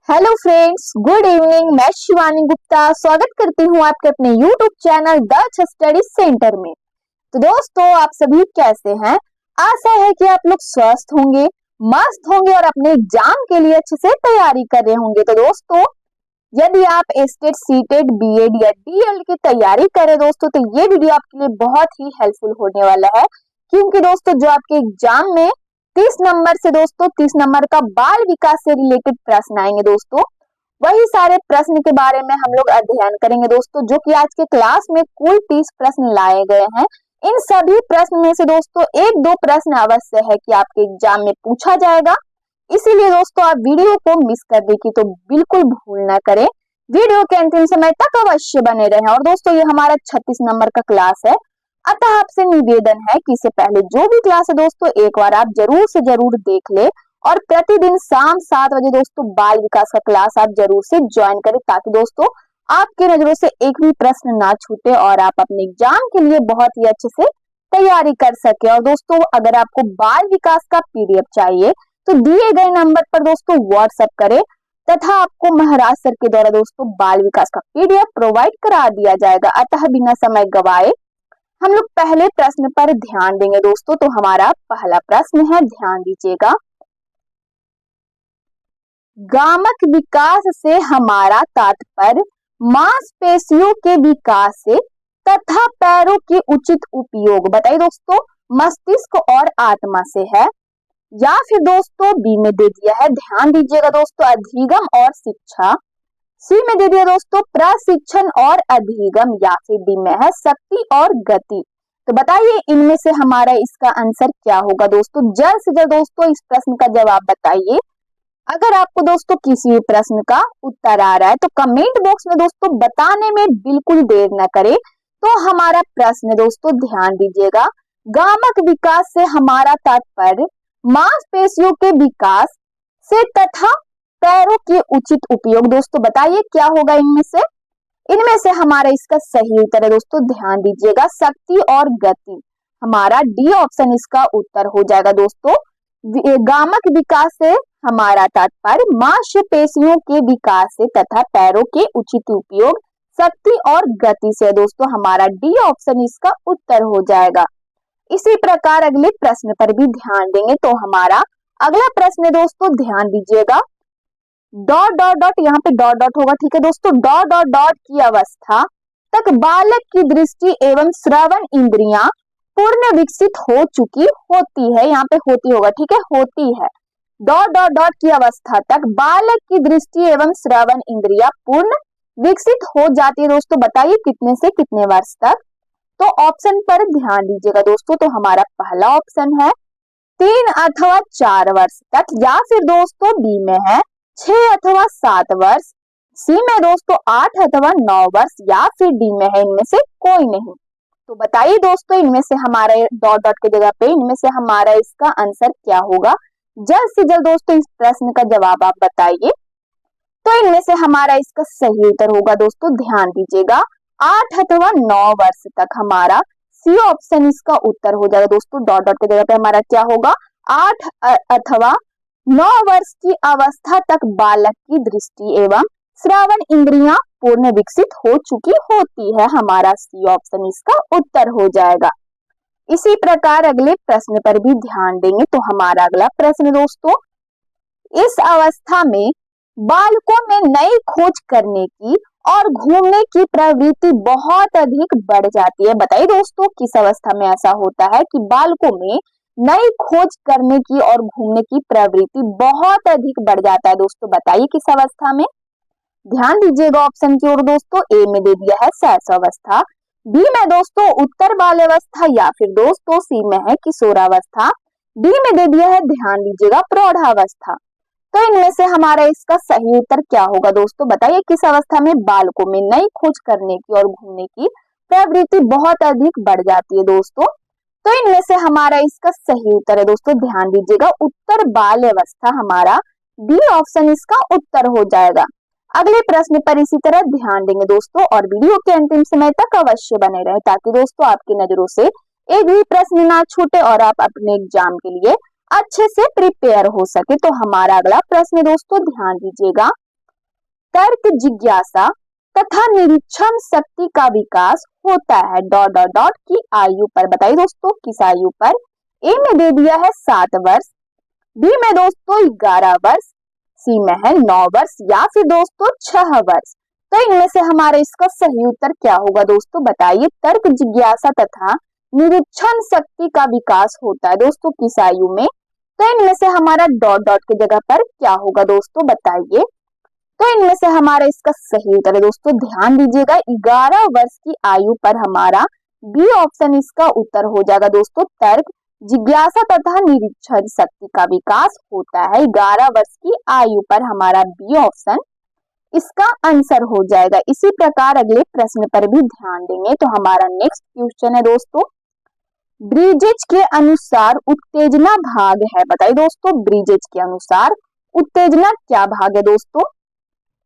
Hello friends, good evening. मैं शिवानी गुप्ता स्वागत करती हूँ आपके अपने YouTube channel the study centre में। तो दोस्तों, आप सभी कैसे हैं? आशा है कि आप लोग स्वस्थ होंगे, मस्त होंगे और अपने एग्जाम के लिए अच्छे से तैयारी कर रहे होंगे। तो दोस्तों, यदि आप स्टेट सीटेट बीएड या डीएलएड की तैयारी करें दोस्तों, तो ये वीडियो आपके लिए बहुत ही हेल्पफुल होने वाला है। क्योंकि दोस्तों, जो आपके एग्जाम में 30 नंबर से दोस्तों 30 नंबर का बाल विकास से रिलेटेड प्रश्न आएंगे दोस्तों, वही सारे प्रश्न के बारे में हम लोग अध्ययन करेंगे दोस्तों, जो कि आज के क्लास में कुल 30 प्रश्न लाए गए हैं। इन सभी प्रश्न में से दोस्तों एक दो प्रश्न अवश्य है कि आपके एग्जाम में पूछा जाएगा। इसीलिए दोस्तों, आप वीडियो को मिस कर देखिए तो बिल्कुल भूल ना करें, वीडियो के अंतिम समय तक अवश्य बने रहें। और दोस्तों, ये हमारा 36 नंबर का क्लास है, अतः आपसे निवेदन है कि इससे पहले जो भी क्लास है दोस्तों, एक बार आप जरूर से जरूर देख ले और प्रतिदिन शाम 7 बजे दोस्तों बाल विकास का क्लास आप जरूर से ज्वाइन करें, ताकि दोस्तों आपके नजरों से एक भी प्रश्न ना छूटे और आप अपने एग्जाम के लिए बहुत ही अच्छे से तैयारी कर सके। और दोस्तों, अगर आपको बाल विकास का पीडीएफ चाहिए तो दिए गए नंबर पर दोस्तों व्हाट्सएप करें, तथा आपको महाराज सर के द्वारा दोस्तों बाल विकास का पीडीएफ प्रोवाइड करा दिया जाएगा। अतः बिना समय गवाए हम लोग पहले प्रश्न पर ध्यान देंगे दोस्तों। तो हमारा पहला प्रश्न है, ध्यान दीजिएगा। गामक विकास से हमारा तात्पर्य मांसपेशियों के विकास से तथा पैरों के उचित उपयोग, बताइए दोस्तों, मस्तिष्क और आत्मा से है। या फिर दोस्तों बी में दे दिया है, ध्यान दीजिएगा दोस्तों, अधिगम और शिक्षा। सी में दे दिया दोस्तों प्रशिक्षण और अधिगम। या फिर डी में है शक्ति और गति। तो बताइए इनमें से हमारा इसका आंसर क्या होगा दोस्तों? जल्द से जल्द दोस्तों इस प्रश्न का जवाब बताइए। अगर आपको दोस्तों किसी भी प्रश्न का उत्तर आ रहा है तो कमेंट बॉक्स में दोस्तों बताने में बिल्कुल देर न करें। तो हमारा प्रश्न दोस्तों ध्यान दीजिएगा, गामक विकास से हमारा तात्पर्य मांसपेशियों के विकास से तथा पैरों के उचित उपयोग। दोस्तों बताइए क्या होगा इनमें से? इनमें से हमारा इसका सही उत्तर है दोस्तों, ध्यान दीजिएगा, शक्ति और गति। हमारा डी ऑप्शन इसका उत्तर हो जाएगा दोस्तों। गामक विकास से हमारा तात्पर्य मांसपेशियों के विकास से तथा पैरों के उचित उपयोग, शक्ति और गति से। दोस्तों हमारा डी ऑप्शन इसका उत्तर हो जाएगा। इसी प्रकार अगले प्रश्न पर भी ध्यान देंगे। तो हमारा अगला प्रश्न है दोस्तों, ध्यान दीजिएगा, डॉट डॉट डॉट, यहाँ पे डॉट डॉट होगा, ठीक है दोस्तों। डॉट डॉट डॉट की अवस्था तक बालक की दृष्टि एवं श्रवण इंद्रियां पूर्ण विकसित हो चुकी होती है। यहाँ पे होती होगा, ठीक है, होती है। डॉट डॉट डॉट की अवस्था तक बालक की दृष्टि एवं श्रवण इंद्रियां पूर्ण विकसित हो जाती है दोस्तों। बताइए कितने से कितने वर्ष तक? तो ऑप्शन पर ध्यान दीजिएगा दोस्तों। तो हमारा पहला ऑप्शन है 3 अथवा 4 वर्ष तक। या फिर दोस्तों बी में है 6 अथवा 7 वर्ष। सी में दोस्तों 8 अथवा 9 वर्ष। या फिर डी में है इनमें से कोई नहीं। तो बताइए दोस्तों इनमें से हमारा डॉट डॉट की जगह पे इनमें से हमारा इसका आंसर क्या होगा? जल्द से जल्द दोस्तों इस प्रश्न का जवाब आप बताइए। तो इनमें से हमारा इसका सही उत्तर होगा दोस्तों, ध्यान दीजिएगा, 8 अथवा 9 वर्ष तक। हमारा सी ऑप्शन इसका उत्तर हो जाएगा दोस्तों। डॉट डॉट की जगह पे हमारा क्या होगा? 8 अथवा 9 वर्ष की अवस्था तक बालक की दृष्टि एवं श्रवण इंद्रियां पूर्ण विकसित हो चुकी होती है। हमारा सी ऑप्शन इसका उत्तर हो जाएगा। इसी प्रकार अगले प्रश्न पर भी ध्यान देंगे। तो हमारा अगला प्रश्न दोस्तों, इस अवस्था में बालकों में नई खोज करने की और घूमने की प्रवृत्ति बहुत अधिक बढ़ जाती है। बताइए दोस्तों किस अवस्था में ऐसा होता है कि बालकों में नई खोज करने की और घूमने की प्रवृत्ति बहुत अधिक बढ़ जाता है दोस्तों? बताइए किस अवस्था में? ध्यान दीजिएगा ऑप्शन की ओर दोस्तों। ए में दे दिया है शैशवावस्था, बी में दोस्तों उत्तर बाल्यावस्था, या फिर दोस्तों सी में है किशोरावस्था, डी में दे दिया है, ध्यान दीजिएगा, प्रौढ़ावस्था। तो इनमें से हमारा इसका सही उत्तर क्या होगा दोस्तों? बताइए किस अवस्था में बालकों में नई खोज करने की और घूमने की प्रवृत्ति बहुत अधिक बढ़ जाती है दोस्तों? तो इनमें से हमारा इसका सही उत्तर है दोस्तों, ध्यान दीजिएगा, उत्तर बाल्यावस्था। हमारा डी ऑप्शन इसका उत्तर हो जाएगा। अगले प्रश्न पर इसी तरह ध्यान देंगे दोस्तों, और वीडियो के अंतिम समय तक अवश्य बने रहे, ताकि दोस्तों आपकी नजरों से एक भी प्रश्न ना छूटे और आप अपने एग्जाम के लिए अच्छे से प्रिपेयर हो सके। तो हमारा अगला प्रश्न दोस्तों ध्यान दीजिएगा, तर्क, जिज्ञासा तथा निरीक्षण शक्ति का विकास होता है डॉट डॉट डॉट की आयु पर। बताइए दोस्तों किस आयु पर? ए में दे दिया है 7 वर्ष, बी में दोस्तों 11 वर्ष, सी में है 9 वर्ष या फिर दोस्तों 6 वर्ष। तो इनमें से हमारा इसका सही उत्तर क्या होगा दोस्तों? बताइए। तर्क, जिज्ञासा तथा निरीक्षण शक्ति का विकास होता है दोस्तों किस आयु में? तो इनमें से हमारा डॉट डॉट की जगह पर क्या होगा दोस्तों? बताइए। तो इनमें से हमारा इसका सही उत्तर है दोस्तों, ध्यान दीजिएगा, 11 वर्ष की आयु पर हमारा बी ऑप्शन इसका उत्तर हो जाएगा दोस्तों। तर्क, जिज्ञासा तथा निरीक्षण शक्ति का विकास होता है 11 वर्ष की आयु पर, हमारा बी ऑप्शन इसका आंसर हो जाएगा। इसी प्रकार अगले प्रश्न पर भी ध्यान देंगे। तो हमारा नेक्स्ट क्वेश्चन है दोस्तों, ब्रिजेज के अनुसार उत्तेजना भाग है। बताइए दोस्तों, ब्रिजेज के अनुसार उत्तेजना क्या भाग है दोस्तों?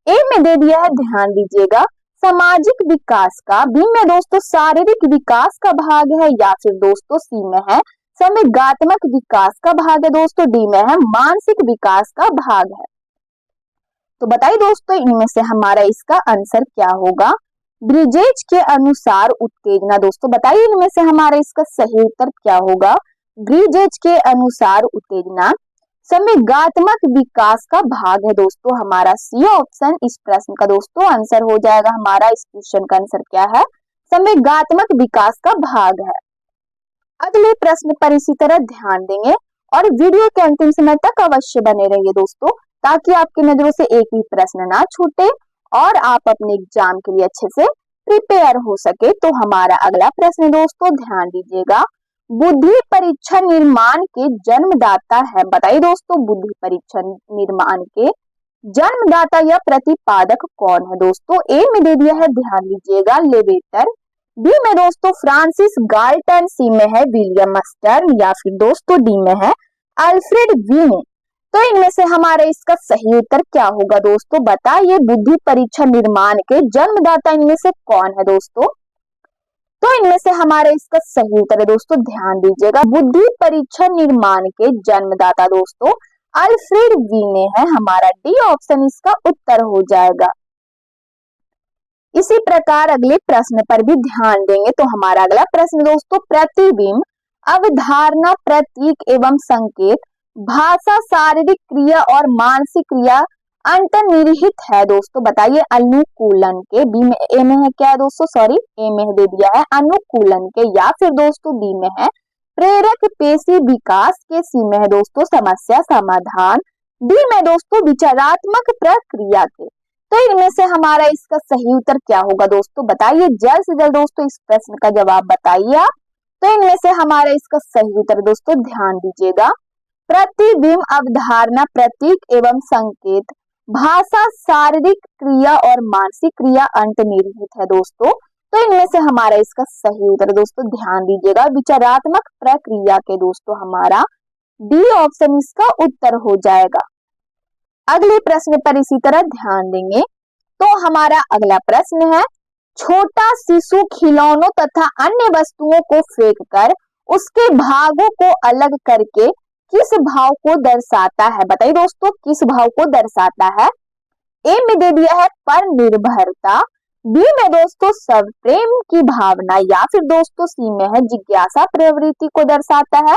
ए में दे दिया है, ध्यान दीजिएगा, सामाजिक विकास का, बी में दोस्तों शारीरिक विकास का भाग है या फिर दोस्तों सी में है संवेगात्मक विकास का भाग है दोस्तों, डी में है मानसिक विकास का भाग है। तो बताइए दोस्तों इनमें से हमारा इसका आंसर क्या होगा? ब्रिजेज के अनुसार उत्तेजना दोस्तों, बताइए इनमें से हमारा इसका सही उत्तर क्या होगा? ब्रिजेज के अनुसार उत्तेजना संवेगात्मक विकास का भाग है दोस्तों, हमारा सी ऑप्शन इस प्रश्न का दोस्तों आंसर हो जाएगा। हमारा इस क्वेश्चन का आंसर क्या है? संवेगात्मक विकास का भाग है। अगले प्रश्न पर इसी तरह ध्यान देंगे और वीडियो के अंतिम समय तक अवश्य बने रहिए दोस्तों, ताकि आपकी नजरों से एक भी प्रश्न ना छूटे और आप अपने एग्जाम के लिए अच्छे से प्रिपेयर हो सके। तो हमारा अगला प्रश्न दोस्तों ध्यान दीजिएगा, बुद्धि परीक्षा निर्माण के जन्मदाता है। बताइए दोस्तों, बुद्धि परीक्षा निर्माण के जन्मदाता या प्रतिपादक कौन है दोस्तों? ए में दे दिया है, ध्यान दीजिएगा, लेवेटर, बी में दोस्तों फ्रांसिस गाल्टन, सी में है विलियम स्टर्न या फिर दोस्तों डी में है अल्फ्रेड वीने। तो इनमें से हमारा इसका सही उत्तर क्या होगा दोस्तों? बताइए, बुद्धि परीक्षा निर्माण के जन्मदाता इनमें से कौन है दोस्तों? तो इनमें से हमारा इसका सही उत्तर है दोस्तों, ध्यान दीजिएगा, बुद्धि परीक्षा निर्माण के जन्मदाता दोस्तों अल्फ्रेड वीने है, हमारा डी ऑप्शन इसका उत्तर हो जाएगा। इसी प्रकार अगले प्रश्न पर भी ध्यान देंगे। तो हमारा अगला प्रश्न दोस्तों, प्रतिबिंब, अवधारणा, प्रतीक एवं संकेत, भाषा, शारीरिक क्रिया और मानसिक क्रिया अंतर्निहित है दोस्तों। बताइए अनुकूलन के, बी में, ए में है क्या है दोस्तों? सॉरी, ए में दे दिया है अनुकूलन के या फिर दोस्तों डी में है प्रेरक पेशी विकास के, सी में है दोस्तों समस्या समाधान, डी में दोस्तों विचारात्मक प्रक्रिया के। तो इनमें से हमारा इसका सही उत्तर क्या होगा दोस्तों? बताइए, जल्द से जल्द दोस्तों इस प्रश्न का जवाब बताइए आप। तो इनमें से हमारा इसका सही उत्तर दोस्तों ध्यान दीजिएगा, प्रतिबिंब, अवधारणा, प्रतीक एवं संकेत, भाषा, शारीरिक क्रिया और मानसिक क्रिया अंतर्निहित है दोस्तों। तो इनमें से हमारा इसका सही उत्तर दोस्तों ध्यान दीजिएगा, विचारात्मक प्रक्रिया के दोस्तों, हमारा डी ऑप्शन इसका उत्तर हो जाएगा। अगले प्रश्न पर इसी तरह ध्यान देंगे। तो हमारा अगला प्रश्न है, छोटा शिशु खिलौनों तथा अन्य वस्तुओं को फेंककर उसके भागों को अलग करके किस भाव को दर्शाता है? बताइए दोस्तों, किस भाव को दर्शाता है? ए में दे दिया है पर निर्भरता, बी में दोस्तों सब प्रेम की भावना या फिर दोस्तों सी में है जिज्ञासा प्रवृत्ति को दर्शाता है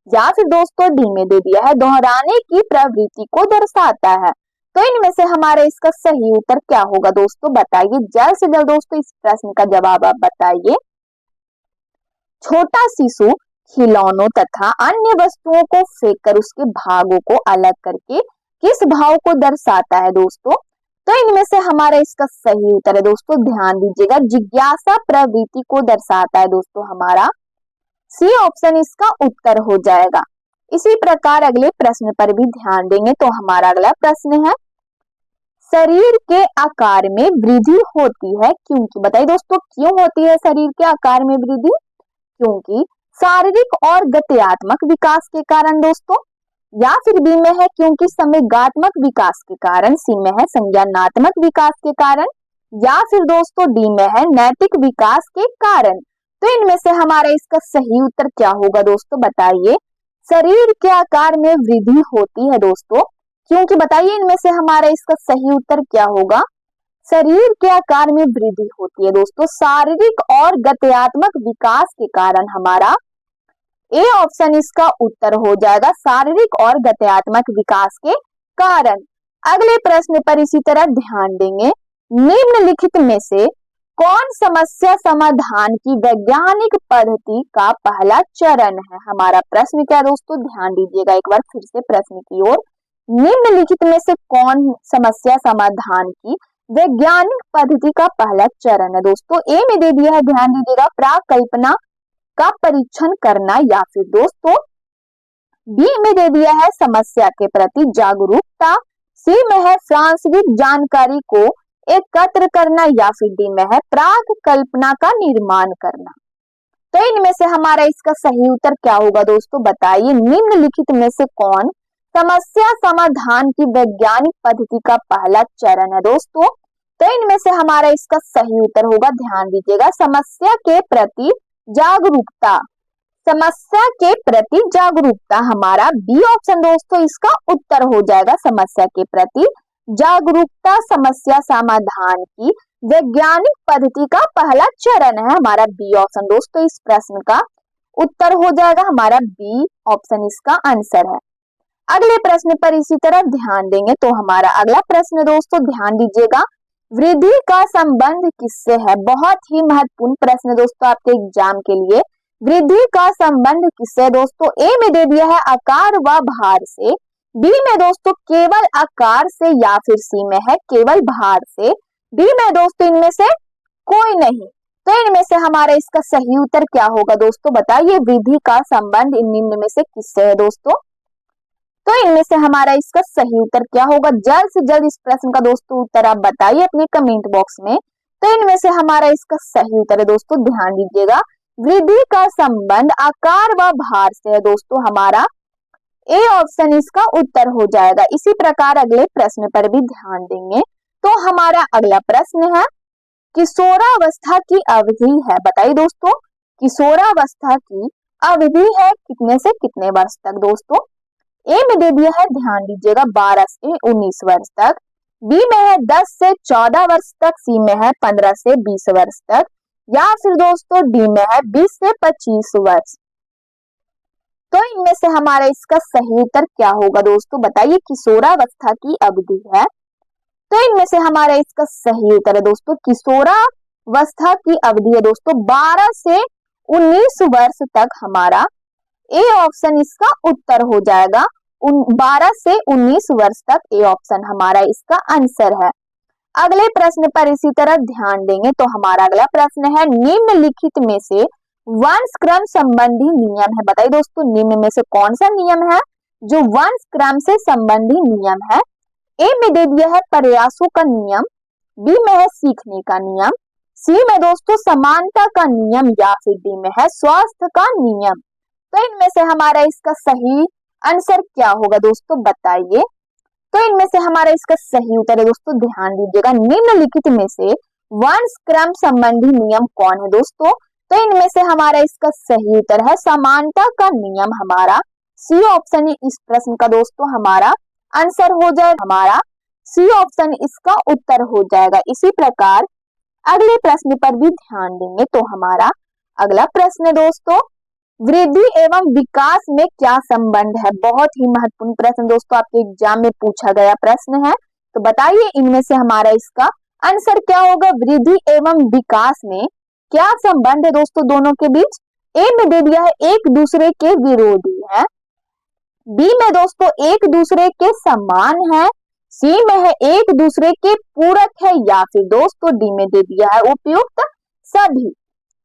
या फिर दोस्तों डी में दे दिया है दोहराने की प्रवृत्ति को दर्शाता है। तो इनमें से हमारे इसका सही उत्तर क्या होगा दोस्तों? बताइए, जल्द से जल्द दोस्तों इस प्रश्न का जवाब आप बताइए। छोटा शिशु खिलौनों तथा अन्य वस्तुओं को फेंककर उसके भागों को अलग करके किस भाव को दर्शाता है दोस्तों? तो इनमें से हमारा इसका सही उत्तर है दोस्तों, ध्यान दीजिएगा, जिज्ञासा प्रवृत्ति को दर्शाता है दोस्तों, हमारा सी ऑप्शन इसका उत्तर हो जाएगा। इसी प्रकार अगले प्रश्न पर भी ध्यान देंगे। तो हमारा अगला प्रश्न है, शरीर के आकार में वृद्धि होती है क्योंकि? बताइए दोस्तों, क्यों होती है शरीर के आकार में वृद्धि? क्योंकि शारीरिक और गत्यात्मक विकास के कारण दोस्तों, या फिर बी में है क्योंकि संवेगात्मक विकास के कारण, सी में है संज्ञानात्मक विकास के कारण, या फिर दोस्तों डी में है नैतिक विकास के कारण। तो इनमें से हमारा इसका सही उत्तर क्या होगा दोस्तों? बताइए, शरीर के आकार में वृद्धि होती है दोस्तों क्योंकि, बताइए इनमें से हमारा इसका सही उत्तर क्या होगा? शरीर के आकार में वृद्धि होती है दोस्तों। शारीरिक और गत्यात्मक विकास के कारण हमारा ए ऑप्शन इसका उत्तर हो जाएगा, शारीरिक और गत्यात्मक विकास के कारण। अगले प्रश्न पर इसी तरह ध्यान देंगे, निम्नलिखित में से कौन समस्या समाधान की वैज्ञानिक पद्धति का पहला चरण है। हमारा प्रश्न क्या दोस्तों, ध्यान दीजिएगा एक बार फिर से प्रश्न की ओर। निम्नलिखित में से कौन समस्या समाधान की वैज्ञानिक पद्धति का पहला चरण है दोस्तों। ए में दे दिया है, ध्यान दीजिएगा, प्राकल्पना का परीक्षण करना, या फिर दोस्तों बी में दे दिया है समस्या के प्रति जागरूकता, सी में है सांस्कृतिक जानकारी को एकत्र करना, या फिर डी में है प्राक कल्पना का निर्माण करना। तो इनमें से हमारा इसका सही उत्तर क्या होगा दोस्तों, बताइए। निम्नलिखित में से कौन समस्या समाधान की वैज्ञानिक पद्धति का पहला चरण है दोस्तों। तो इनमें से हमारा इसका सही उत्तर होगा, ध्यान दीजिएगा, समस्या के प्रति जागरूकता। समस्या के प्रति जागरूकता हमारा बी ऑप्शन दोस्तों इसका उत्तर हो जाएगा। समस्या के प्रति जागरूकता समस्या समाधान की वैज्ञानिक पद्धति का पहला चरण है, हमारा बी ऑप्शन दोस्तों इस प्रश्न का उत्तर हो जाएगा, हमारा बी ऑप्शन इसका आंसर है। अगले प्रश्न पर इसी तरह ध्यान देंगे, तो हमारा अगला प्रश्न दोस्तों ध्यान दीजिएगा, वृद्धि का संबंध किससे है। बहुत ही महत्वपूर्ण प्रश्न दोस्तों आपके एग्जाम के लिए। वृद्धि का संबंध किससे दोस्तों। ए में दे दिया है आकार व भार से, बी में दोस्तों केवल आकार से, या फिर सी में है केवल भार से, डी में दोस्तों इनमें से कोई नहीं। तो इनमें से हमारा इसका सही उत्तर क्या होगा दोस्तों, बताइए। वृद्धि का संबंध इन निम्न में से किससे है दोस्तों। तो इनमें से हमारा इसका सही उत्तर क्या होगा, जल्द से जल्द इस प्रश्न का दोस्तों उत्तर आप बताइए अपने कमेंट बॉक्स में। तो इनमें से हमारा इसका सही उत्तर है दोस्तों, ध्यान दीजिएगा, वृद्धि का संबंध आकार व भार से है दोस्तों, हमारा ए ऑप्शन इसका उत्तर हो जाएगा। इसी प्रकार अगले प्रश्न पर भी ध्यान देंगे, तो हमारा अगला प्रश्न है, किशोरावस्था की अवधि है, बताइए दोस्तों। किशोरावस्था की अवधि है कितने से कितने वर्ष तक दोस्तों। ए में दे दिया है, ध्यान दीजिएगा, 12 से 19 वर्ष तक, बी में है 10 से 14 वर्ष तक, सी में है 15 से 20 वर्ष तक, या फिर दोस्तों डी में है 20 से 25 वर्ष। तो इनमें से हमारा इसका सही उत्तर क्या होगा दोस्तों, बताइए। किशोरावस्था की अवधि है, तो इनमें से हमारा इसका सही उत्तर है दोस्तों, किशोरावस्था की अवधि है दोस्तों 12 से 19 वर्ष तक, हमारा ए ऑप्शन इसका उत्तर हो जाएगा। 12 से 19 वर्ष तक ए ऑप्शन हमारा इसका आंसर है। अगले प्रश्न पर इसी तरह ध्यान देंगे, तो हमारा अगला प्रश्न है, निम्नलिखित में से वंशक्रम संबंधी नियम है, बताइए दोस्तों। निम्न में से कौन सा नियम है जो वंशक्रम से संबंधी नियम है। ए में दे दिया है प्रयासों का नियम, बी में है सीखने का नियम, सी में दोस्तों समानता का नियम, या फिर डी में है स्वास्थ्य का नियम। तो इनमें से हमारा इसका सही आंसर क्या होगा दोस्तों, बताइए। तो इनमें से हमारा इसका सही उत्तर है दोस्तों, ध्यान दीजिएगा, निम्नलिखित में से वंशक्रम संबंधी नियम कौन है दोस्तों। तो इनमें से हमारा इसका सही उत्तर है समानता का नियम, हमारा सी ऑप्शन इस प्रश्न का दोस्तों हमारा आंसर हो जाएगा, हमारा सी ऑप्शन इसका उत्तर हो जाएगा। इसी प्रकार अगले प्रश्न पर भी ध्यान देंगे, तो हमारा अगला प्रश्न दोस्तों, वृद्धि एवं विकास में क्या संबंध है। बहुत ही महत्वपूर्ण प्रश्न दोस्तों आपके एग्जाम में पूछा गया प्रश्न है, तो बताइए इनमें से हमारा इसका आंसर क्या होगा। वृद्धि एवं विकास में क्या संबंध है दोस्तों दोनों के बीच। ए में दे दिया है एक दूसरे के विरोधी है, बी में दोस्तों एक दूसरे के समान है, सी में है एक दूसरे के पूरक है, या फिर दोस्तों डी में दे दिया है उपयुक्त सभी।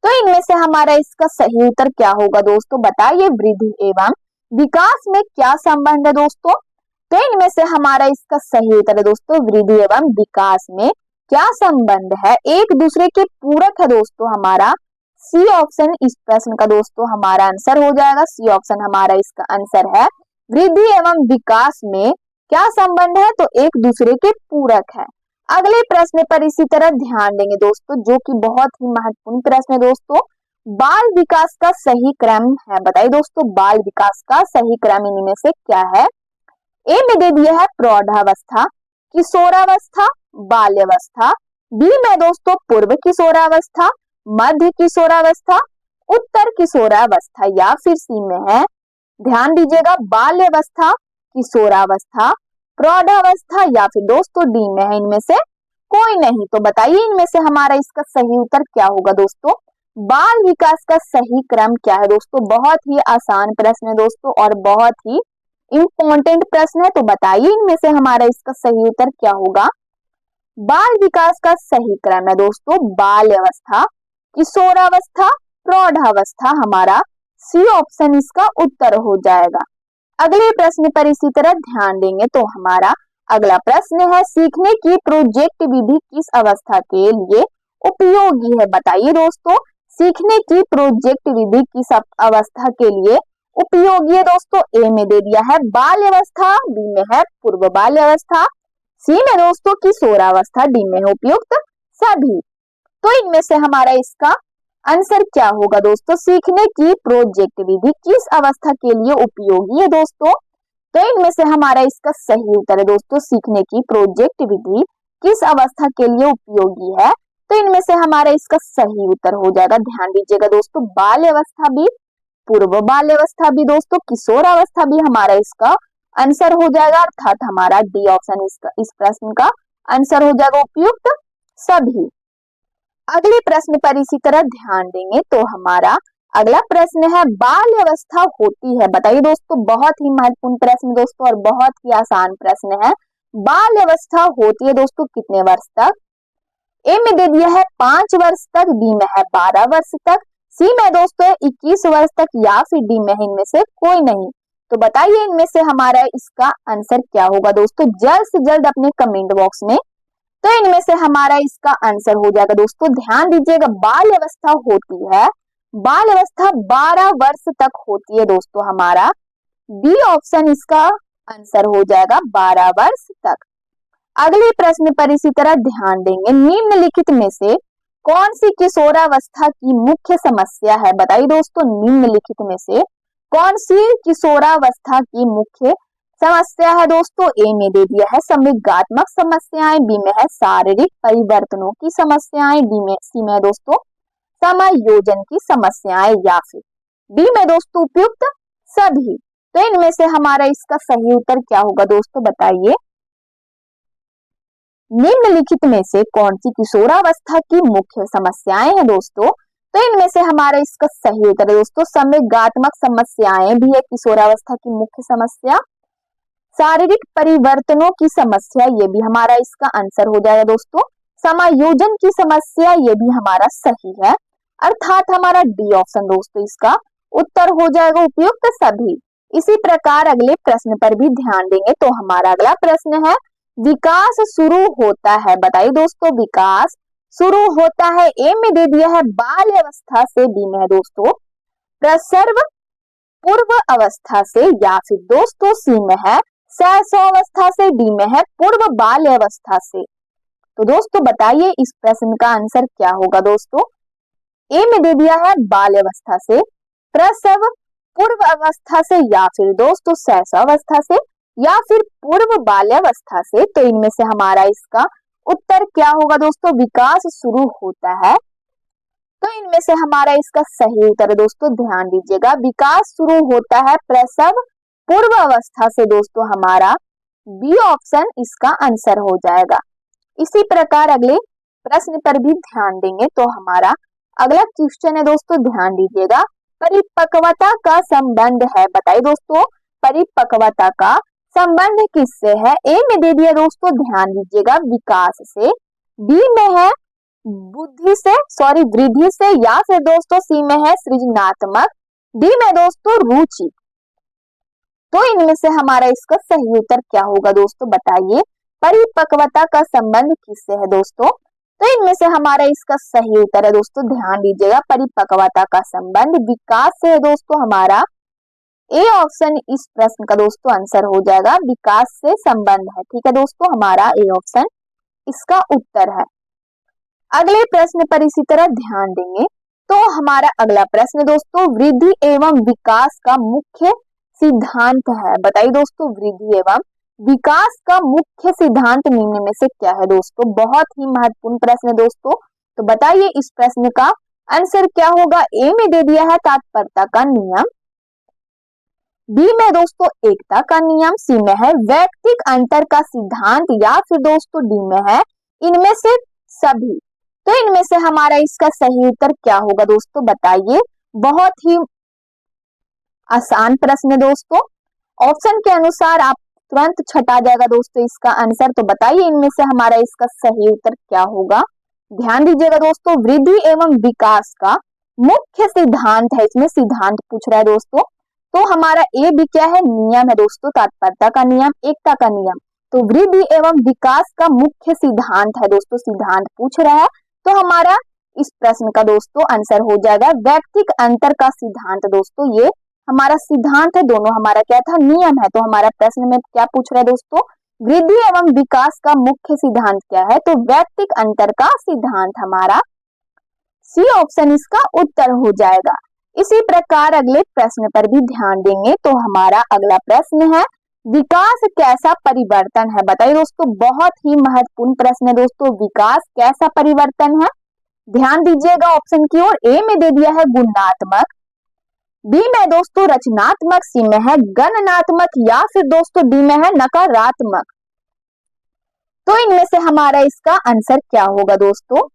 तो इनमें से हमारा इसका सही उत्तर क्या होगा दोस्तों, बताइए। वृद्धि एवं विकास में क्या संबंध है दोस्तों। तो इनमें से हमारा इसका सही उत्तर है दोस्तों, वृद्धि एवं विकास में क्या संबंध है, एक दूसरे के पूरक है दोस्तों, हमारा सी ऑप्शन इस प्रश्न का दोस्तों हमारा आंसर हो जाएगा। सी ऑप्शन हमारा इसका आंसर है, वृद्धि एवं विकास में क्या संबंध है, तो एक दूसरे के पूरक है। अगले प्रश्न पर इसी तरह ध्यान देंगे दोस्तों, जो कि बहुत ही महत्वपूर्ण प्रश्न है दोस्तों, बाल विकास का सही क्रम है, बताइए दोस्तों। बाल विकास का सही क्रम इनमें से क्या है। ए में दे दिया है प्रौढ़ावस्था, किशोरावस्था, बाल्यावस्था, बी में दोस्तों पूर्व किशोरावस्था, मध्य किशोरावस्था, उत्तर किशोरावस्था, या फिर सी में है, ध्यान दीजिएगा, बाल्यावस्था, किशोरावस्था, प्रौढ़ावस्था, या फिर दोस्तों डी में है इनमें से कोई नहीं। तो बताइए इनमें से हमारा इसका सही उत्तर क्या होगा दोस्तों। बाल विकास का सही क्रम क्या है दोस्तों। बहुत ही आसान प्रश्न है दोस्तों और बहुत ही इंपॉर्टेंट प्रश्न है। तो बताइए इनमें से हमारा इसका सही उत्तर क्या होगा। बाल विकास का सही क्रम है दोस्तों बाल्यावस्था, किशोरावस्था, प्रौढ़ावस्था, हमारा सी ऑप्शन इसका उत्तर हो जाएगा। अगले प्रश्न पर इसी तरह ध्यान देंगे तो हमारा अगला प्रश्न है, सीखने की प्रोजेक्ट विधि किस अवस्था के लिए उपयोगी है। बताइए दोस्तों, सीखने की प्रोजेक्ट विधि किस अवस्था के लिए उपयोगी है दोस्तों। ए में दे दिया है बाल्यावस्था, बी में है पूर्व बाल्यावस्था, सी में दोस्तों किशोरावस्था, डी में है उपयुक्त सभी। तो इनमें से हमारा इसका आंसर क्या होगा दोस्तों। सीखने की प्रोजेक्ट विधि किस अवस्था के लिए उपयोगी है दोस्तों। तो इनमें से हमारा इसका सही उत्तर है दोस्तों, सीखने की प्रोजेक्ट विधि किस अवस्था के लिए उपयोगी है। तो इनमें से हमारा इसका सही उत्तर हो जाएगा, ध्यान दीजिएगा दोस्तों, बाल्यावस्था भी, पूर्व बाल्यावस्था भी दोस्तों, किशोरावस्था भी हमारा इसका आंसर हो जाएगा, अर्थात हमारा डी ऑप्शन इसका इस प्रश्न का आंसर हो जाएगा उपयुक्त सभी। अगले प्रश्न पर इसी तरह ध्यान देंगे तो हमारा अगला प्रश्न है, बाल्यावस्था होती है। बताइए दोस्तों, बहुत ही महत्वपूर्ण प्रश्न दोस्तों और बहुत ही आसान प्रश्न है। बाल्यावस्था होती है दोस्तों कितने वर्ष तक। ए में दे दिया है 5 वर्ष तक, बी में है 12 वर्ष तक, सी में दोस्तों 21 वर्ष तक, या फिर डी में है इनमें से कोई नहीं। तो बताइए इनमें से हमारा इसका आंसर क्या होगा दोस्तों, जल्द से जल्द अपने कमेंट बॉक्स में। तो इनमें से हमारा इसका आंसर हो जाएगा दोस्तों, ध्यान दीजिएगा, बाल्यावस्था होती है, बाल्यावस्था 12 वर्ष तक होती है दोस्तों, हमारा बी ऑप्शन इसका आंसर हो जाएगा 12 वर्ष तक। अगले प्रश्न पर इसी तरह ध्यान देंगे, निम्नलिखित में से कौन सी किशोरावस्था की मुख्य समस्या है। बताइए दोस्तों, निम्नलिखित में से कौन सी किशोरावस्था की मुख्य समस्या है दोस्तों। ए में दे दिया है संवेगात्मक समस्याएं, बी में है शारीरिक परिवर्तनों की समस्याएं, डी में सी में दोस्तों समायोजन की समस्याएं, या फिर डी में दोस्तों उपयुक्त सभी। तो इनमें से हमारा इसका सही उत्तर क्या होगा दोस्तों, बताइए। निम्नलिखित में से कौन सी किशोरावस्था की मुख्य समस्याएं हैं दोस्तों। तो इनमें से हमारा इसका सही उत्तर है दोस्तों, संवेगात्मक समस्याएं भी है किशोरावस्था की मुख्य समस्या, शारीरिक परिवर्तनों की समस्या ये भी हमारा इसका आंसर हो जाएगा दोस्तों, समायोजन की समस्या ये भी हमारा सही है, अर्थात हमारा डी ऑप्शन दोस्तों इसका उत्तर हो जाएगा उपयुक्त सभी। इसी प्रकार अगले प्रश्न पर भी ध्यान देंगे तो हमारा अगला प्रश्न है, विकास शुरू होता है। बताइए दोस्तों, विकास शुरू होता है। ए में दे दिया है बाल्यावस्था से, बी में है दोस्तों प्रसव पूर्व अवस्था से, या फिर दोस्तों सी में है शैशवावस्था से, डी में है पूर्व बाल्यावस्था से। तो दोस्तों बताइए इस प्रश्न का आंसर क्या होगा दोस्तों। ए में दे दिया है बाल्यावस्था से, प्रसव पूर्व अवस्था से, या फिर दोस्तों शैशवावस्था से, या फिर पूर्व बाल्यावस्था से। तो इनमें से हमारा इसका उत्तर क्या होगा दोस्तों, विकास शुरू होता है। तो इनमें से हमारा इसका सही उत्तर है दोस्तों, ध्यान दीजिएगा, विकास शुरू होता है प्रसव पूर्व अवस्था से दोस्तों, हमारा बी ऑप्शन इसका आंसर हो जाएगा। इसी प्रकार अगले प्रश्न पर भी ध्यान देंगे तो हमारा अगला क्वेश्चन है दोस्तों, ध्यान दीजिएगा, परिपक्वता का संबंध है। बताइए दोस्तों, परिपक्वता का संबंध किससे है। ए में दे दिया दोस्तों, ध्यान दीजिएगा, विकास से, बी में है वृद्धि से, या फिर दोस्तों सी में है सृजनात्मक, डी में दोस्तों रुचि। तो इनमें से हमारा इसका सही उत्तर क्या होगा दोस्तों, बताइए। परिपक्वता का संबंध किससे है दोस्तों। तो इनमें से हमारा इसका सही उत्तर है दोस्तों, ध्यान दीजिएगा, परिपक्वता का संबंध विकास से है दोस्तों, हमारा ए ऑप्शन इस प्रश्न का दोस्तों आंसर हो जाएगा, विकास से संबंध है। ठीक है दोस्तों, हमारा ए ऑप्शन इसका उत्तर है। अगले प्रश्न पर इसी तरह ध्यान देंगे तो हमारा अगला प्रश्न दोस्तों, वृद्धि एवं विकास का मुख्य सिद्धांत है। बताइए दोस्तों, वृद्धि एवं विकास का मुख्य सिद्धांत निम्न में से क्या है दोस्तों? बहुत ही महत्वपूर्ण प्रश्न है दोस्तों। तो बताइए इस प्रश्न का आंसर क्या होगा? ए में दे दिया है तात्पर्यता का नियम, बी में दोस्तों एकता का नियम, सी में है वैयक्तिक अंतर का सिद्धांत, या फिर दोस्तों डी में है इनमें से सभी। तो इनमें से हमारा इसका सही उत्तर क्या होगा दोस्तों? बताइए। बहुत ही आसान प्रश्न है दोस्तों। ऑप्शन के अनुसार आप तुरंत छटा जाएगा दोस्तों इसका आंसर। तो बताइए इनमें से हमारा इसका सही उत्तर क्या होगा? ध्यान दीजिएगा दोस्तों, वृद्धि एवं विकास का मुख्य सिद्धांत है, इसमें सिद्धांत पूछ रहा है दोस्तों। तो हमारा ए भी क्या है? नियम है दोस्तों, तात्पर्यता का नियम, एकता का नियम। तो वृद्धि एवं विकास का मुख्य सिद्धांत है दोस्तों, सिद्धांत पूछ रहा है। तो हमारा इस प्रश्न का दोस्तों आंसर हो जाएगा वैयक्तिक अंतर का सिद्धांत। दोस्तों ये हमारा सिद्धांत है, दोनों हमारा क्या था? नियम है। तो हमारा प्रश्न में क्या पूछ रहा है दोस्तों? वृद्धि एवं विकास का मुख्य सिद्धांत क्या है? तो वैयक्तिक अंतर का सिद्धांत हमारा सी ऑप्शन इसका उत्तर हो जाएगा। इसी प्रकार अगले प्रश्न पर भी ध्यान देंगे। तो हमारा अगला प्रश्न है विकास कैसा परिवर्तन है? बताइए दोस्तों, बहुत ही महत्वपूर्ण प्रश्न है दोस्तों। विकास कैसा परिवर्तन है? ध्यान दीजिएगा ऑप्शन की ओर। ए में दे दिया है गुणात्मक, बी में दोस्तों रचनात्मक, सी में है गणनात्मक, या फिर दोस्तों डी में है नकारात्मक। तो इनमें से हमारा इसका आंसर क्या होगा दोस्तों?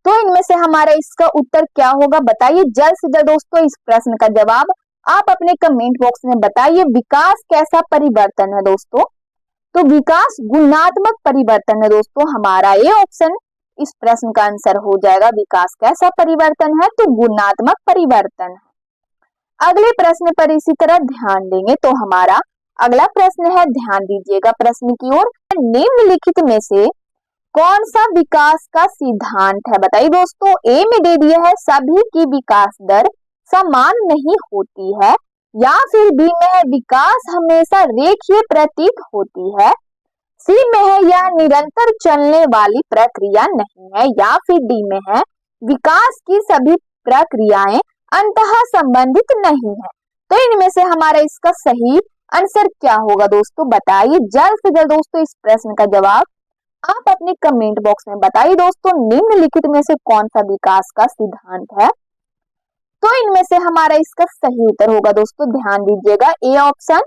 तो इनमें से हमारा इसका उत्तर क्या होगा? बताइए जल्द से जल्द दोस्तों इस प्रश्न का जवाब आप अपने कमेंट बॉक्स में बताइए। विकास कैसा परिवर्तन है दोस्तों? तो विकास गुणात्मक परिवर्तन है दोस्तों, हमारा ये ऑप्शन इस प्रश्न का आंसर हो जाएगा। विकास कैसा परिवर्तन है? तो गुणात्मक परिवर्तन है। अगले प्रश्न पर इसी तरह ध्यान देंगे। तो हमारा अगला प्रश्न है, ध्यान दीजिएगा प्रश्न की ओर। निम्नलिखित में से कौन सा विकास का सिद्धांत है? बताइए दोस्तों। ए में दे दिया है सभी की विकास दर समान नहीं होती है, या फिर बी में है विकास हमेशा रेखीय प्रतीत होती है, सी में है यह निरंतर चलने वाली प्रक्रिया नहीं है, या फिर डी में है विकास की सभी प्रक्रियाएं अंतः संबंधित नहीं है। तो इनमें से हमारा इसका सही आंसर क्या होगा दोस्तों? बताइए जल्द से जल्द दोस्तों इस प्रश्न का जवाब आप अपने कमेंट बॉक्स में बताइए दोस्तों। निम्नलिखित में से कौन सा विकास का सिद्धांत है? तो इनमें से हमारा इसका सही उत्तर होगा दोस्तों, ध्यान दीजिएगा ए ऑप्शन,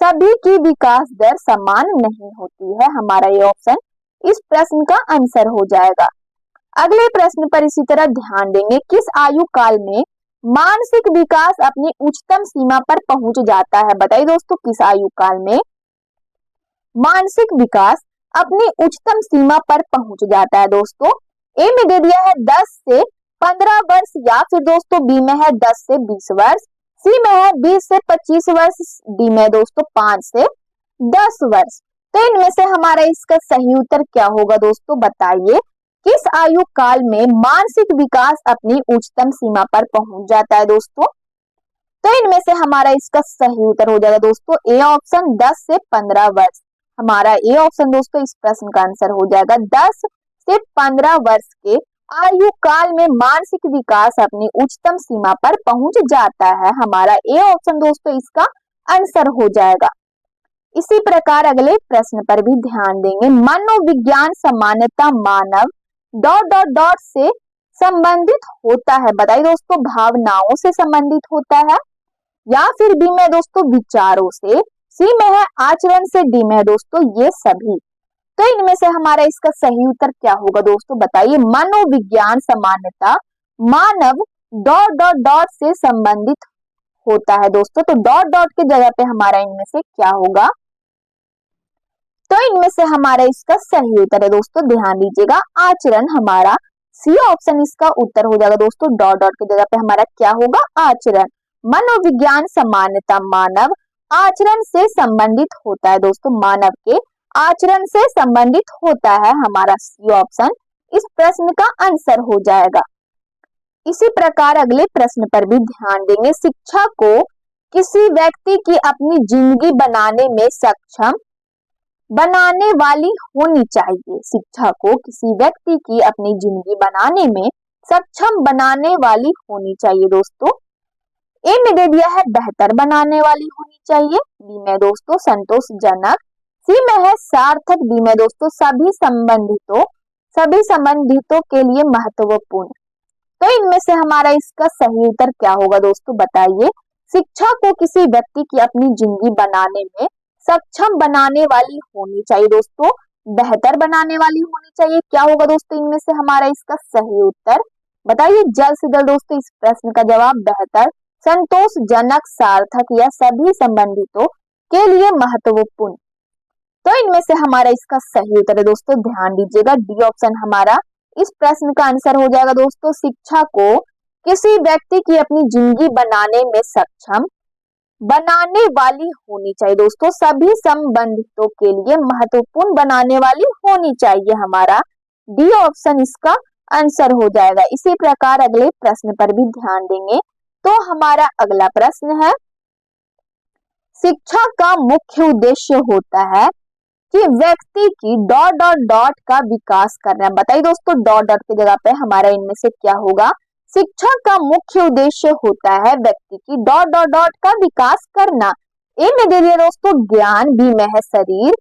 सभी की विकास दर समान नहीं होती है, हमारा ये ऑप्शन इस प्रश्न का आंसर हो जाएगा। अगले प्रश्न पर इसी तरह ध्यान देंगे। किस आयु काल में मानसिक विकास अपनी उच्चतम सीमा पर पहुंच जाता है? बताइए दोस्तों किस आयु काल में मानसिक विकास अपनी उच्चतम सीमा पर पहुंच जाता है दोस्तों? ए में दे दिया है 10 से 15 वर्ष, या फिर दोस्तों बी में है 10 से 20 वर्ष, सी में है 20 से 25 वर्ष, डी में दोस्तों 5 से 10 वर्ष। तो इनमें से हमारा इसका सही उत्तर क्या होगा दोस्तों? बताइए किस आयु काल में मानसिक विकास अपनी उच्चतम सीमा पर पहुंच जाता है दोस्तों? तो इनमें से हमारा इसका सही उत्तर हो जाएगा दोस्तों ए ऑप्शन 10 से 15 वर्ष। हमारा ए ऑप्शन दोस्तों इस प्रश्न का आंसर हो जाएगा 10 से 15 वर्ष के आयु काल में मानसिक विकास अपनी उच्चतम सीमा पर पहुंच जाता है, हमारा ए ऑप्शन दोस्तों इसका आंसर हो जाएगा। इसी प्रकार अगले प्रश्न पर भी ध्यान देंगे। मनोविज्ञान सामान्यतः मानव ... से संबंधित होता है। बताइए दोस्तों भावनाओं से संबंधित होता है, या फिर बी में दोस्तों विचारों से, सी में है आचरण से, डी में है दोस्तों ये सभी। तो इनमें से हमारा इसका सही उत्तर क्या होगा दोस्तों? बताइए मनोविज्ञान सामान्यतः मानव ... से संबंधित होता है दोस्तों। तो ... के जगह पे हमारा इनमें से क्या होगा? तो इनमें से हमारा इसका सही उत्तर है दोस्तों, ध्यान दीजिएगा आचरण, हमारा सी ऑप्शन इसका उत्तर हो जाएगा दोस्तों। ... की जगह पे हमारा क्या होगा? आचरण। मनोविज्ञान सामान्यतः मानव आचरण से संबंधित होता है दोस्तों, मानव के आचरण से संबंधित होता है, हमारा सी ऑप्शन इस प्रश्न का आंसर हो जाएगा। इसी प्रकार अगले प्रश्न पर भी ध्यान देंगे। शिक्षा को किसी व्यक्ति की अपनी जिंदगी बनाने में सक्षम बनाने वाली होनी चाहिए। शिक्षा को किसी व्यक्ति की अपनी जिंदगी बनाने में सक्षम बनाने वाली होनी चाहिए दोस्तों। ए में दे दिया है बेहतर बनाने वाली होनी चाहिए, बी में दोस्तों संतोषजनक, सी में है सार्थक, डी में दोस्तों सभी संबंधितों के लिए महत्वपूर्ण। तो इनमें से हमारा इसका सही उत्तर क्या होगा दोस्तों, बताइए। शिक्षा को किसी व्यक्ति की अपनी जिंदगी बनाने में सक्षम बनाने वाली होनी चाहिए दोस्तों, बेहतर बनाने वाली होनी चाहिए। क्या होगा दोस्तों इनमें से हमारा इसका सही उत्तर, बताइए जल्द से जल्द दोस्तों इस प्रश्न का जवाब। बेहतर, संतोषजनक, सार्थक या सभी संबंधितों के लिए महत्वपूर्ण। तो इनमें से हमारा इसका सही उत्तर है दोस्तों, ध्यान दीजिएगा डी ऑप्शन हमारा इस प्रश्न का आंसर हो जाएगा दोस्तों। शिक्षा को किसी व्यक्ति की अपनी जिंदगी बनाने में सक्षम बनाने वाली होनी चाहिए दोस्तों, सभी संबंधितों के लिए महत्वपूर्ण बनाने वाली होनी चाहिए। हमारा डी ऑप्शन इसका आंसर हो जाएगा। इसी प्रकार अगले प्रश्न पर भी ध्यान देंगे। तो हमारा अगला प्रश्न है, शिक्षा का मुख्य उद्देश्य होता है कि व्यक्ति की ... का विकास करना। बताइए दोस्तों ... की जगह पे हमारा इनमें से क्या होगा। शिक्षा का मुख्य उद्देश्य होता है व्यक्ति की ... का विकास करना। ए में दे दिया दोस्तों ज्ञान, बी में है शरीर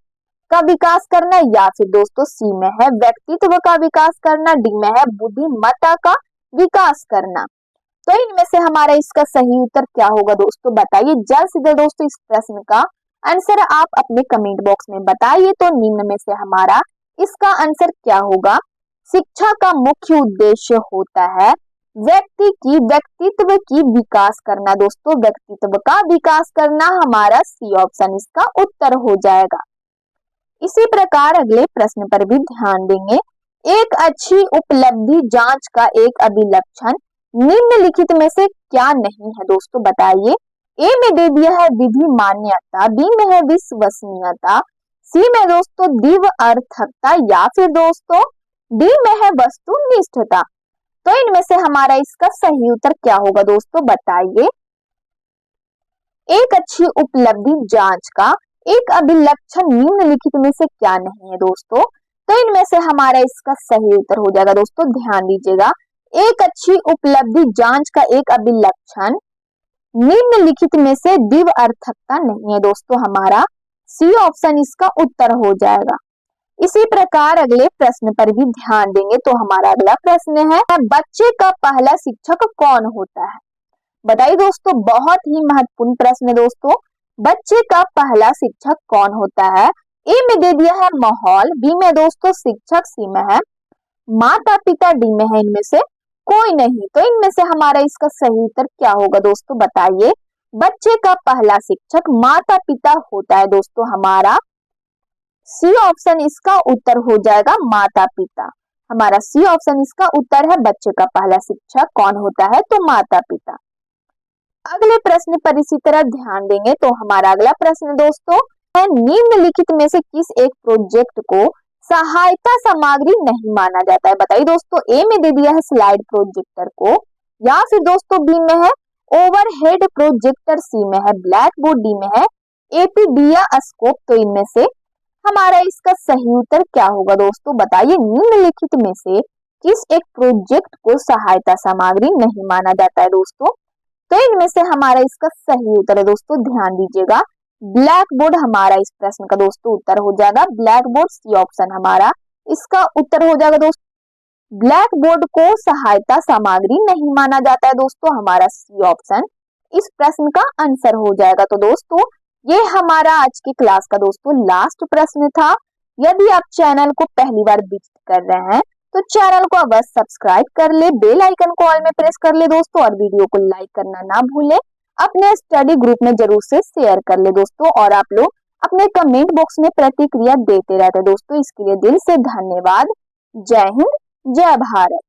का विकास करना, या फिर दोस्तों सी में है व्यक्तित्व का विकास करना, डी में है बुद्धिमत्ता का विकास करना। तो इनमें से हमारा इसका सही उत्तर क्या होगा दोस्तों, बताइए जल्द से जल्द दोस्तों इस प्रश्न का आंसर आप अपने कमेंट बॉक्स में बताइए। तो निम्न में से हमारा इसका आंसर क्या होगा। शिक्षा का मुख्य उद्देश्य होता है व्यक्ति की व्यक्तित्व की विकास करना दोस्तों, व्यक्तित्व का विकास करना। हमारा सी ऑप्शन इसका उत्तर हो जाएगा। इसी प्रकार अगले प्रश्न पर भी ध्यान देंगे। एक अच्छी उपलब्धि जांच का एक अभिलक्षण निम्नलिखित में से क्या नहीं है दोस्तों, बताइए। ए में दे दिया है विधि मान्यता, बी में है विश्वसनीयता, सी में दोस्तों दिव्यर्थकता, या फिर दोस्तों डी में है वस्तुनिष्ठता। तो इनमें से हमारा इसका सही उत्तर क्या होगा दोस्तों, बताइए। एक अच्छी उपलब्धि जांच का एक अभिलक्षण निम्नलिखित में से क्या नहीं है दोस्तों। तो इनमें से हमारा इसका सही उत्तर हो जाएगा दोस्तों, ध्यान दीजिएगा। एक अच्छी उपलब्धि जांच का एक अभिलक्षण निम्नलिखित में से दिव्यर्थकता नहीं है दोस्तों, हमारा सी ऑप्शन इसका उत्तर हो जाएगा। इसी प्रकार अगले प्रश्न पर भी ध्यान देंगे। तो हमारा अगला प्रश्न है, बच्चे का पहला शिक्षक कौन होता है। बताइए दोस्तों, बहुत ही महत्वपूर्ण प्रश्न है दोस्तों। बच्चे का पहला शिक्षक कौन होता है। ए में दे दिया है माहौल, बी में दोस्तों शिक्षक, सी में है माता पिता, डी में है इनमें से कोई नहीं। तो इनमें से हमारा इसका सही उत्तर क्या होगा दोस्तों, बताइए। बच्चे का पहला शिक्षक माता पिता होता है दोस्तों, हमारा सी ऑप्शन इसका उत्तर हो जाएगा, माता पिता। हमारा सी ऑप्शन इसका उत्तर है, बच्चे का पहला शिक्षक कौन होता है, तो माता पिता। अगले प्रश्न पर इसी तरह ध्यान देंगे। तो हमारा अगला प्रश्न दोस्तों है, निम्नलिखित में से किस एक प्रोजेक्ट को सहायता सामग्री नहीं माना जाता है। बताइए दोस्तों, ए में दे दिया है स्लाइड प्रोजेक्टर को, या फिर दोस्तों बी में है ओवरहेड प्रोजेक्टर, सी में है ब्लैक बोर्ड, डी में है एपीडियास्कोप। तो इनमें से हमारा इसका सही उत्तर क्या होगा दोस्तों, बताइए। निम्नलिखित में से किस एक प्रोजेक्ट को सहायता सामग्री नहीं माना जाता है दोस्तों। तो इनमें से हमारा इसका सही उत्तर है दोस्तों, ध्यान दीजिएगा ब्लैक बोर्ड। हमारा इस प्रश्न का दोस्तों उत्तर हो जाएगा ब्लैक बोर्ड, सी ऑप्शन हमारा इसका उत्तर हो जाएगा दोस्तों। ब्लैक बोर्ड को सहायता सामग्री नहीं माना जाता है दोस्तों, हमारा सी ऑप्शन इस प्रश्न का आंसर हो जाएगा। तो दोस्तों ये हमारा आज की क्लास का दोस्तों लास्ट प्रश्न था। यदि आप चैनल को पहली बार विजिट कर रहे हैं तो चैनल को अवश्य सब्सक्राइब कर ले, बेल आइकन को ऑल में प्रेस कर ले दोस्तों, और वीडियो को लाइक करना ना भूले। अपने स्टडी ग्रुप में जरूर से शेयर कर ले दोस्तों, और आप लोग अपने कमेंट बॉक्स में प्रतिक्रिया देते रहते दोस्तों। इसके लिए दिल से धन्यवाद। जय हिंद, जय भारत।